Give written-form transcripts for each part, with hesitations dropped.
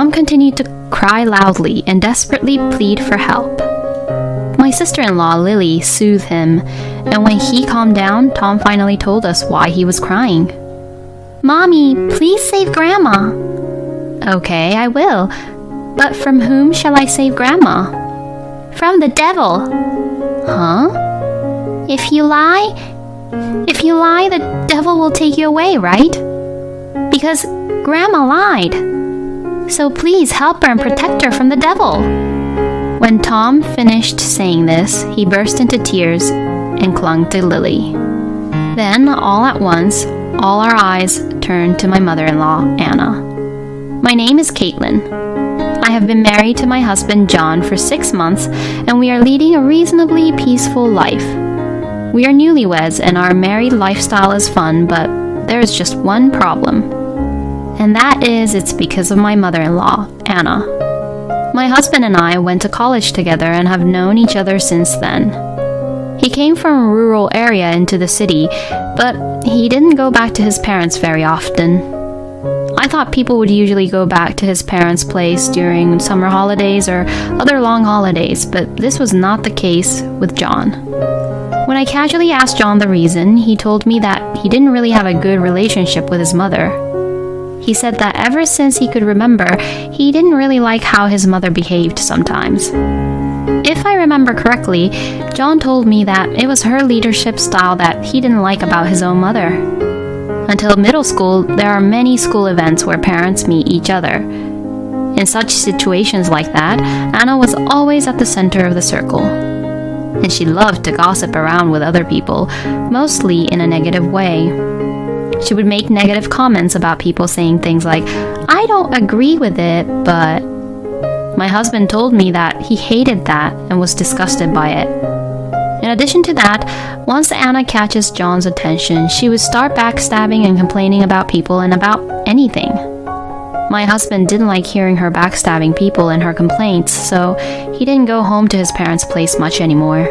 Tom continued to cry loudly and desperately plead for help. My sister-in-law, Lily, soothed him, and when he calmed down, Tom finally told us why he was crying. "Mommy, please save Grandma." "Okay, I will. But from whom shall I save Grandma?" "From the devil." "Huh?" If you lie, the devil will take you away, right? Because Grandma lied. So please help her and protect her from the devil." When Tom finished saying this, he burst into tears and clung to Lily. Then, all at once, all our eyes turned to my mother-in-law, Anna. "My name is Caitlin. I have been married to my husband, John, for 6 months, and we are leading a reasonably peaceful life. We are newlyweds, and our married lifestyle is fun, but there is just one problem. And that is it's because of my mother-in-law, Anna. My husband and I went to college together and have known each other since then. He came from a rural area into the city, but he didn't go back to his parents very often. I thought people would usually go back to his parents' place during summer holidays or other long holidays, but this was not the case with John. When I casually asked John the reason, he told me that he didn't really have a good relationship with his mother. He said that ever since he could remember, he didn't really like how his mother behaved sometimes. If I remember correctly, John told me that it was her leadership style that he didn't like about his own mother. Until middle school, there are many school events where parents meet each other. In such situations like that, Anna was always at the center of the circle. And she loved to gossip around with other people, mostly in a negative way. She would make negative comments about people saying things like, "I don't agree with it, but..." My husband told me that he hated that and was disgusted by it. In addition to that, once Anna catches John's attention, she would start backstabbing and complaining about people and about anything. My husband didn't like hearing her backstabbing people and her complaints, so he didn't go home to his parents' place much anymore.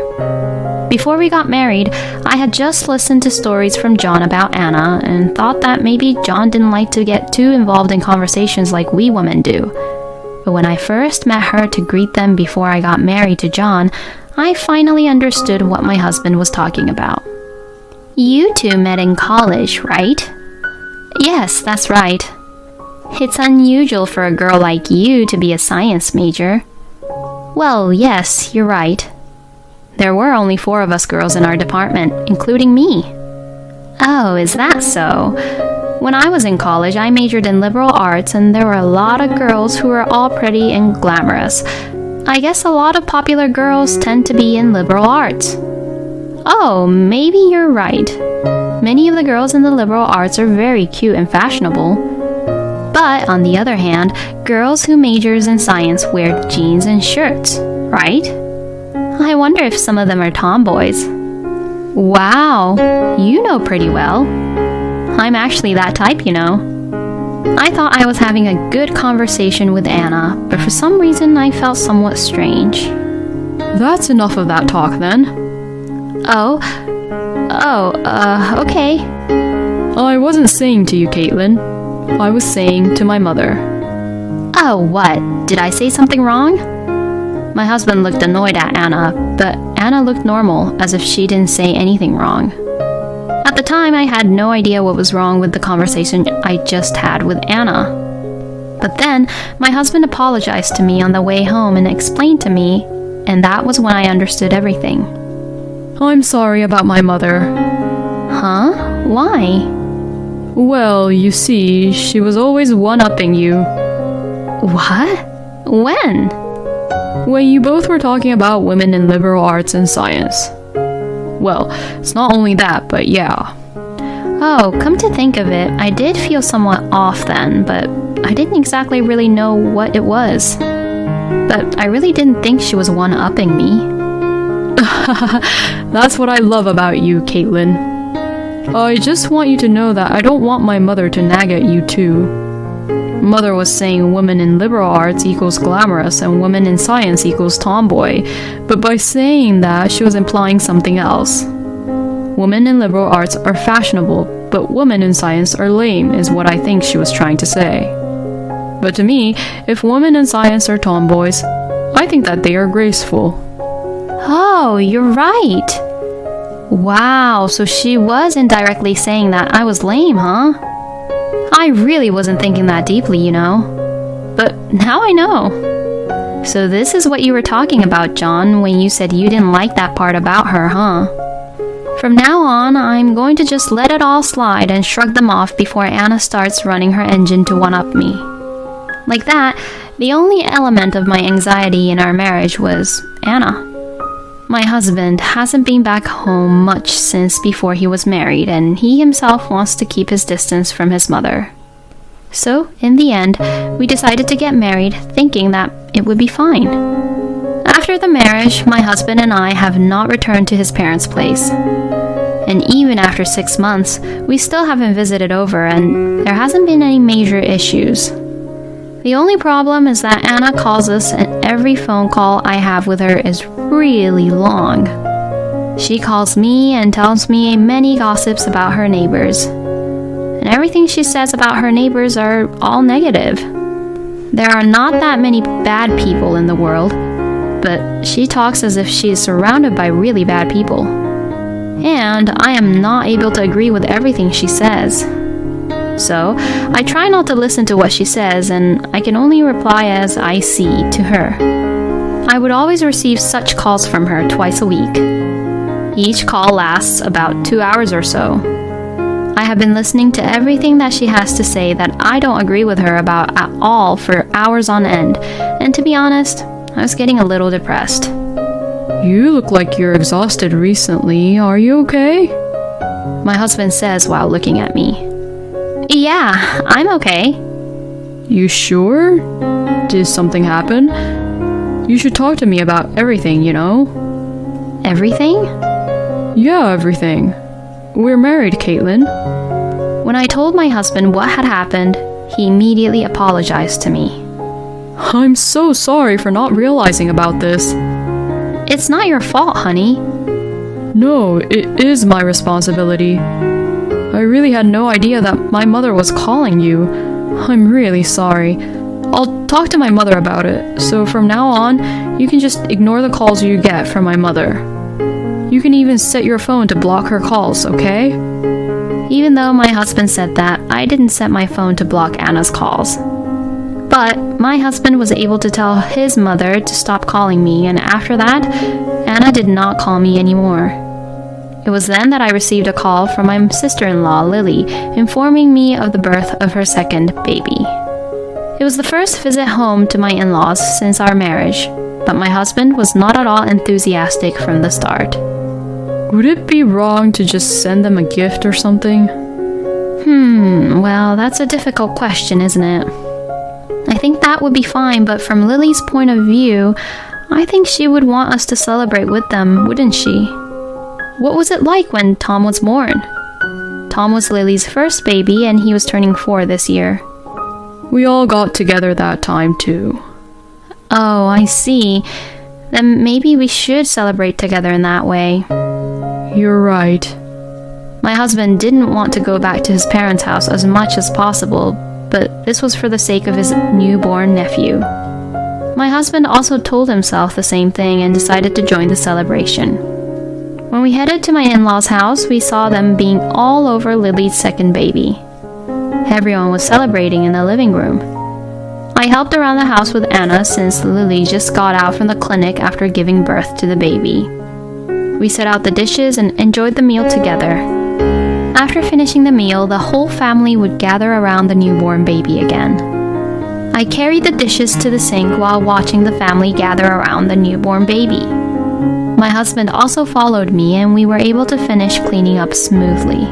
Before we got married, I had just listened to stories from John about Anna and thought that maybe John didn't like to get too involved in conversations like we women do. But when I first met her to greet them before I got married to John, I finally understood what my husband was talking about. "You two met in college, right?" "Yes, that's right." "It's unusual for a girl like you to be a science major." "Well, yes, you're right. There were only 4 of us girls in our department, including me." "Oh, is that so? When I was in college, I majored in liberal arts, and there were a lot of girls who were all pretty and glamorous. I guess a lot of popular girls tend to be in liberal arts." "Oh, maybe you're right. Many of the girls in the liberal arts are very cute and fashionable. But, on the other hand, girls who majors in science wear jeans and shirts, right? I wonder if some of them are tomboys." "Wow, you know pretty well. I'm actually that type, you know." I thought I was having a good conversation with Anna, but for some reason I felt somewhat strange. "That's enough of that talk then." Okay. "I wasn't saying to you, Caitlin. I was saying to my mother." "Oh, what? Did I say something wrong?" My husband looked annoyed at Anna, but Anna looked normal, as if she didn't say anything wrong. At the time, I had no idea what was wrong with the conversation I just had with Anna. But then, my husband apologized to me on the way home and explained to me, and that was when I understood everything. "I'm sorry about my mother." "Huh? Why?" "Well, you see, she was always one-upping you." "What? When?" "When you both were talking about women in liberal arts and science." "Well, it's not only that, but yeah." Oh, come to think of it, I did feel somewhat off then, but I didn't exactly really know what it was. But I really didn't think she was one-upping me. That's what I love about you, Caitlin. I just want you to know that I don't want my mother to nag at you too. Mother was saying women in liberal arts equals glamorous and women in science equals tomboy, but by saying that, she was implying something else. Women in liberal arts are fashionable, but women in science are lame, is what I think she was trying to say. But to me, if women in science are tomboys, I think that they are graceful. Oh, you're right. Wow, so she was indirectly saying that I was lame, huh? I really wasn't thinking that deeply, you know. But now I know. So this is what you were talking about, John, when you said you didn't like that part about her, huh? From now on, I'm going to just let it all slide and shrug them off before Anna starts running her engine to one-up me. Like that, the only element of my anxiety in our marriage was Anna. My husband hasn't been back home much since before he was married, and he himself wants to keep his distance from his mother. So, in the end, we decided to get married, thinking that it would be fine. After the marriage, my husband and I have not returned to his parents' place. And even after 6 months, we still haven't visited over, and there hasn't been any major issues. The only problem is that Anna calls us, and every phone call I have with her is really long. She calls me and tells me many gossips about her neighbors. And everything she says about her neighbors are all negative. There are not that many bad people in the world, but she talks as if she is surrounded by really bad people. And I am not able to agree with everything she says. So, I try not to listen to what she says, and I can only reply as I see to her. I would always receive such calls from her twice a week. Each call lasts about 2 hours or so. I have been listening to everything that she has to say that I don't agree with her about at all for hours on end, and to be honest, I was getting a little depressed. You look like you're exhausted recently. Are you okay? My husband says while looking at me. Yeah, I'm okay. You sure? Did something happen? You should talk to me about everything, you know? Everything? Yeah, everything. We're married, Caitlin. When I told my husband what had happened, he immediately apologized to me. I'm so sorry for not realizing about this. It's not your fault, honey. No, it is my responsibility. I really had no idea that my mother was calling you. I'm really sorry. I'll talk to my mother about it, so from now on, you can just ignore the calls you get from my mother. You can even set your phone to block her calls, okay? Even though my husband said that, I didn't set my phone to block Anna's calls. But my husband was able to tell his mother to stop calling me, and after that, Anna did not call me anymore. It was then that I received a call from my sister-in-law, Lily, informing me of the birth of her second baby. It was the first visit home to my in-laws since our marriage, but my husband was not at all enthusiastic from the start. Would it be wrong to just send them a gift or something? Well, that's a difficult question, isn't it? I think that would be fine, but from Lily's point of view, I think she would want us to celebrate with them, wouldn't she? What was it like when Tom was born? Tom was Lily's first baby, and he was turning 4 this year. We all got together that time, too. Oh, I see. Then maybe we should celebrate together in that way. You're right. My husband didn't want to go back to his parents' house as much as possible, but this was for the sake of his newborn nephew. My husband also told himself the same thing and decided to join the celebration. When we headed to my in-laws' house, we saw them being all over Lily's second baby. Everyone was celebrating in the living room. I helped around the house with Anna since Lily just got out from the clinic after giving birth to the baby. We set out the dishes and enjoyed the meal together. After finishing the meal, the whole family would gather around the newborn baby again. I carried the dishes to the sink while watching the family gather around the newborn baby. My husband also followed me, and we were able to finish cleaning up smoothly.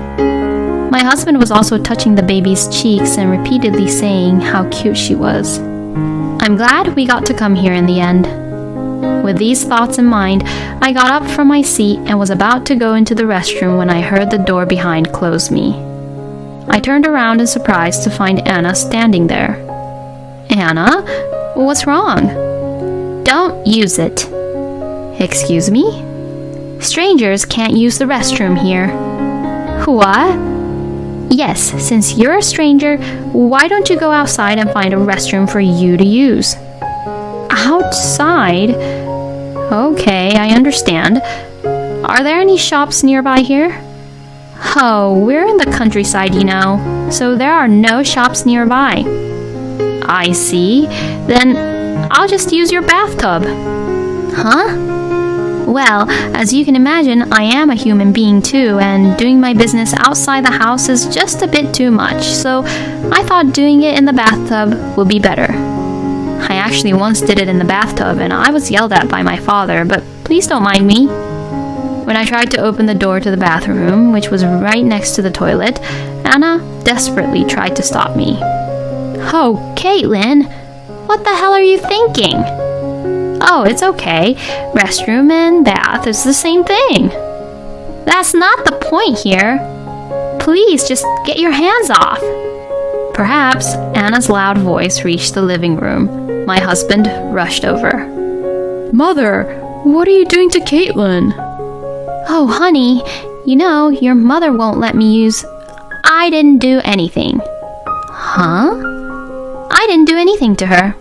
My husband was also touching the baby's cheeks and repeatedly saying how cute she was. I'm glad we got to come here in the end. With these thoughts in mind, I got up from my seat and was about to go into the restroom when I heard the door behind close me. I turned around in surprise to find Anna standing there. Anna? What's wrong? Don't use it. Excuse me? Strangers can't use the restroom here. What? Yes, since you're a stranger, why don't you go outside and find a restroom for you to use? Outside? Okay, I understand. Are there any shops nearby here? Oh, we're in the countryside, you know, so there are no shops nearby. I see. Then I'll just use your bathtub. Huh? Well, as you can imagine, I am a human being too, and doing my business outside the house is just a bit too much, so I thought doing it in the bathtub would be better. I actually once did it in the bathtub, and I was yelled at by my father, but please don't mind me. When I tried to open the door to the bathroom, which was right next to the toilet, Anna desperately tried to stop me. Oh, Caitlin, what the hell are you thinking? Oh, it's okay. Restroom and bath is the same thing. That's not the point here. Please, just get your hands off. Perhaps Anna's loud voice reached the living room. My husband rushed over. Mother, what are you doing to Caitlin? Oh, honey, you know, your mother won't let me use... I didn't do anything. Huh? I didn't do anything to her.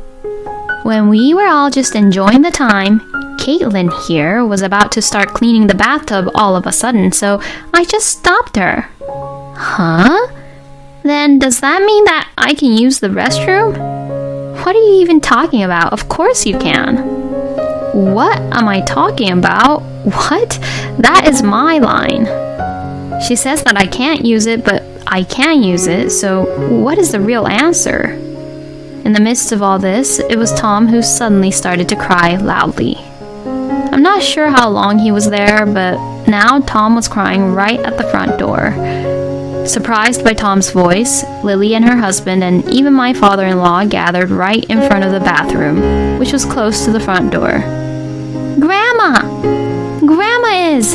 When we were all just enjoying the time, Caitlin here was about to start cleaning the bathtub all of a sudden, so I just stopped her. Huh? Then does that mean that I can use the restroom? What are you even talking about? Of course you can. What am I talking about? What? That is my line. She says that I can't use it, but I can use it, so what is the real answer? In the midst of all this, it was Tom who suddenly started to cry loudly. I'm not sure how long he was there, but now Tom was crying right at the front door. Surprised by Tom's voice, Lily and her husband and even my father-in-law gathered right in front of the bathroom, which was close to the front door. Grandma! Grandma is...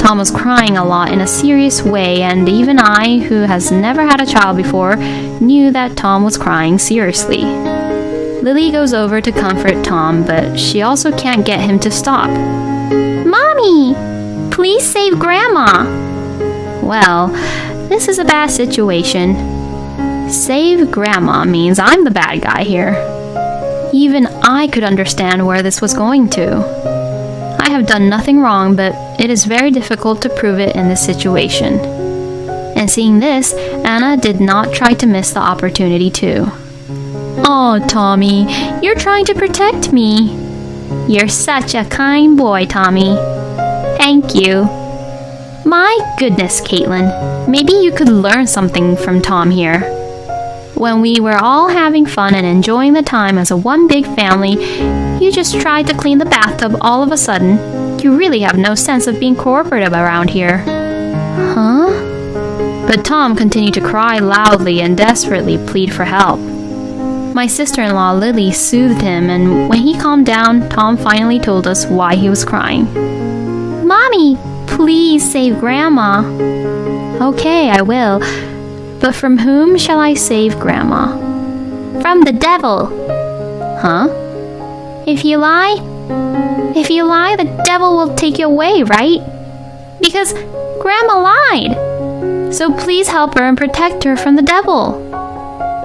Tom was crying a lot in a serious way, and even I, who has never had a child before, knew that Tom was crying seriously. Lily goes over to comfort Tom, but she also can't get him to stop. Mommy! Please save Grandma! Well, this is a bad situation. Save Grandma means I'm the bad guy here. Even I could understand where this was going to. I have done nothing wrong, but it is very difficult to prove it in this situation. And seeing this, Anna did not try to miss the opportunity too. Oh, Tommy, you're trying to protect me. You're such a kind boy, Tommy. Thank you. My goodness, Caitlin, maybe you could learn something from Tom here. When we were all having fun and enjoying the time as a one big family, you just tried to clean the bathtub all of a sudden. You really have no sense of being cooperative around here. Huh? But Tom continued to cry loudly and desperately plead for help. My sister-in-law Lily soothed him, and when he calmed down, Tom finally told us why he was crying. Mommy, please save Grandma. Okay, I will. But from whom shall I save Grandma? From the devil. Huh? If you lie, the devil will take you away, right? Because Grandma lied. So please help her and protect her from the devil.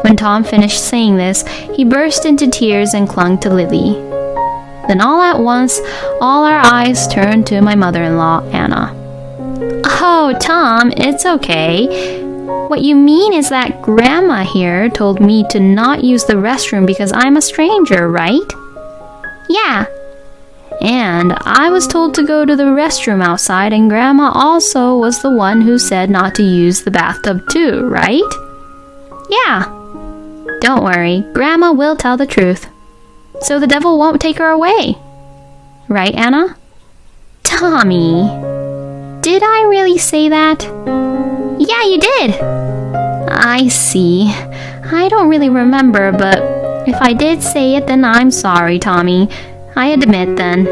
When Tom finished saying this, he burst into tears and clung to Lily. Then all at once, all our eyes turned to my mother-in-law, Anna. Oh, Tom, it's okay. What you mean is that Grandma here told me to not use the restroom because I'm a stranger, right? Yeah. And I was told to go to the restroom outside, and Grandma also was the one who said not to use the bathtub too, right? Yeah. Don't worry, Grandma will tell the truth. So the devil won't take her away. Right, Anna? Tommy, did I really say that? Yeah, you did. I see. I don't really remember, but if I did say it, then I'm sorry, Tommy. I admit then.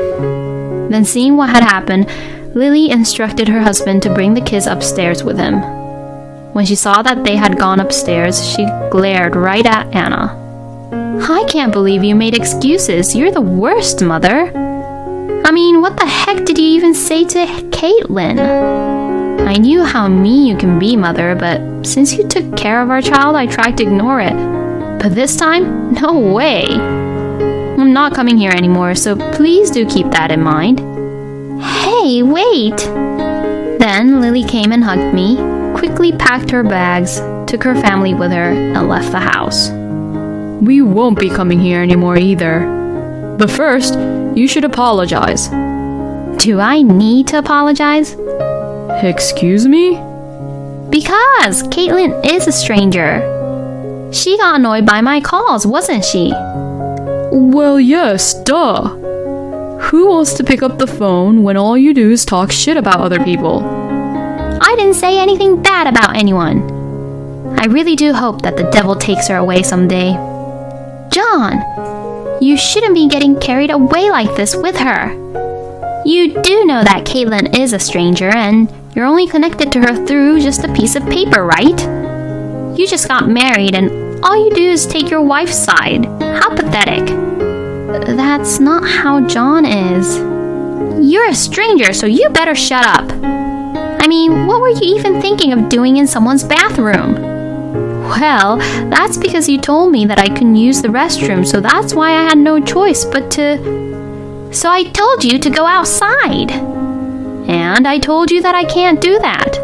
Then seeing what had happened, Lily instructed her husband to bring the kids upstairs with him. When she saw that they had gone upstairs, she glared right at Anna. I can't believe you made excuses. You're the worst, Mother. I mean, what the heck did you even say to Caitlin? I knew how mean you can be, Mother, but since you took care of our child, I tried to ignore it. But this time, no way. I'm not coming here anymore, so please do keep that in mind. Hey, wait! Then Lily came and hugged me, quickly packed her bags, took her family with her, and left the house. We won't be coming here anymore either. But first, you should apologize. Do I need to apologize? Excuse me? Because Caitlin is a stranger. She got annoyed by my calls, wasn't she? Well, yes, duh. Who wants to pick up the phone when all you do is talk shit about other people? I didn't say anything bad about anyone. I really do hope that the devil takes her away someday. John, you shouldn't be getting carried away like this with her. You do know that Caitlin is a stranger and you're only connected to her through just a piece of paper, right? You just got married and all you do is take your wife's side. How pathetic. That's not how John is. You're a stranger, so you better shut up. I mean, what were you even thinking of doing in someone's bathroom? Well, that's because you told me that I couldn't use the restroom, so that's why I had no choice but to... So I told you to go outside. And I told you that I can't do that.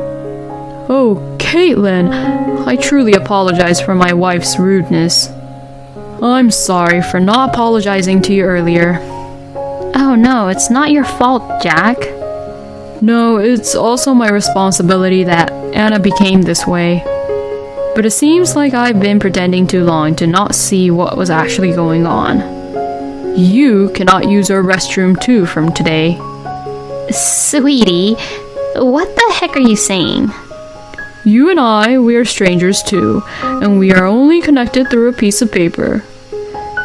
Oh, Caitlin, I truly apologize for my wife's rudeness. I'm sorry for not apologizing to you earlier. Oh no, it's not your fault, Jack. No, it's also my responsibility that Anna became this way. But it seems like I've been pretending too long to not see what was actually going on. You cannot use our restroom too from today. Sweetie, what the heck are you saying? You and we are strangers too, and we are only connected through a piece of paper.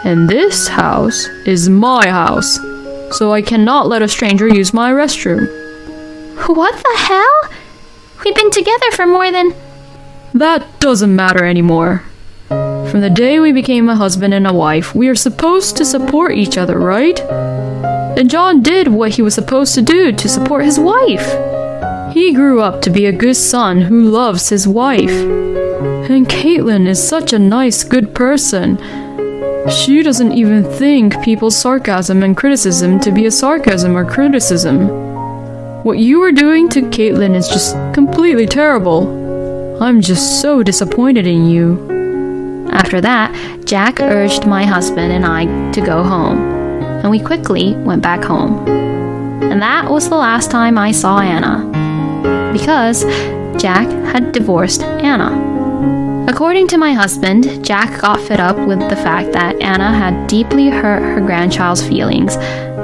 And this house is my house, so I cannot let a stranger use my restroom. What the hell? We've been together for more than... That doesn't matter anymore. From the day we became a husband and a wife, we are supposed to support each other, right? And John did what he was supposed to do to support his wife. He grew up to be a good son who loves his wife. And Caitlin is such a nice, good person. She doesn't even think people's sarcasm and criticism to be a sarcasm or criticism. What you are doing to Caitlin is just completely terrible. I'm just so disappointed in you. After that, Jack urged my husband and I to go home, and we quickly went back home. And that was the last time I saw Anna, because Jack had divorced Anna. According to my husband, Jack got fed up with the fact that Anna had deeply hurt her grandchild's feelings,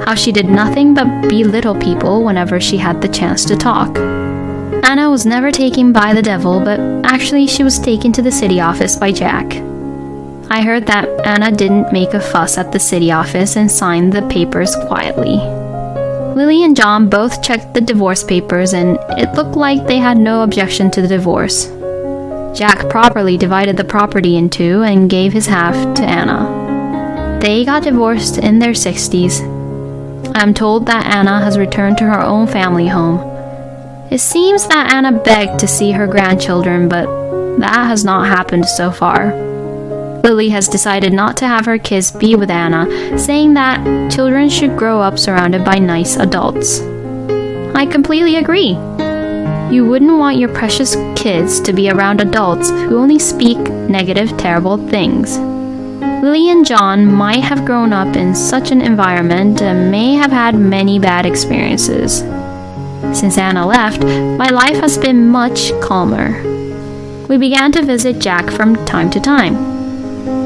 how she did nothing but belittle people whenever she had the chance to talk. Anna was never taken by the devil, but actually she was taken to the city office by Jack. I heard that Anna didn't make a fuss at the city office and signed the papers quietly. Lily and John both checked the divorce papers and it looked like they had no objection to the divorce. Jack properly divided the property in two and gave his half to Anna. They got divorced in their 60s. I am told that Anna has returned to her own family home. It seems that Anna begged to see her grandchildren, but that has not happened so far. Lily has decided not to have her kids be with Anna, saying that children should grow up surrounded by nice adults. I completely agree. You wouldn't want your precious kids to be around adults who only speak negative, terrible things. Lily and John might have grown up in such an environment and may have had many bad experiences. Since Anna left, my life has been much calmer. We began to visit Jack from time to time.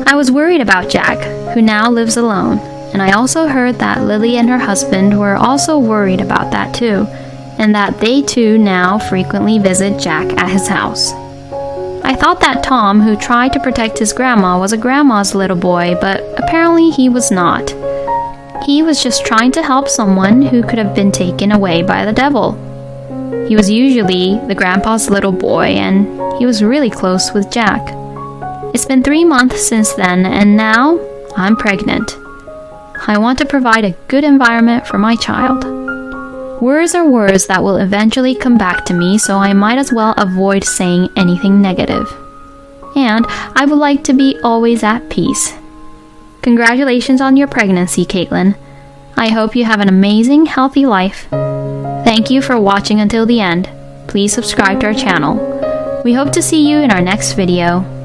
I was worried about Jack, who now lives alone, and I also heard that Lily and her husband were also worried about that too, and that they too now frequently visit Jack at his house. I thought that Tom, who tried to protect his grandma, was a grandma's little boy, but apparently he was not. He was just trying to help someone who could have been taken away by the devil. He was usually the grandpa's little boy, and he was really close with Jack. It's been 3 months since then, and now I'm pregnant. I want to provide a good environment for my child. Words are words that will eventually come back to me, so I might as well avoid saying anything negative. And I would like to be always at peace. Congratulations on your pregnancy, Caitlin. I hope you have an amazing, healthy life. Thank you for watching until the end. Please subscribe to our channel. We hope to see you in our next video.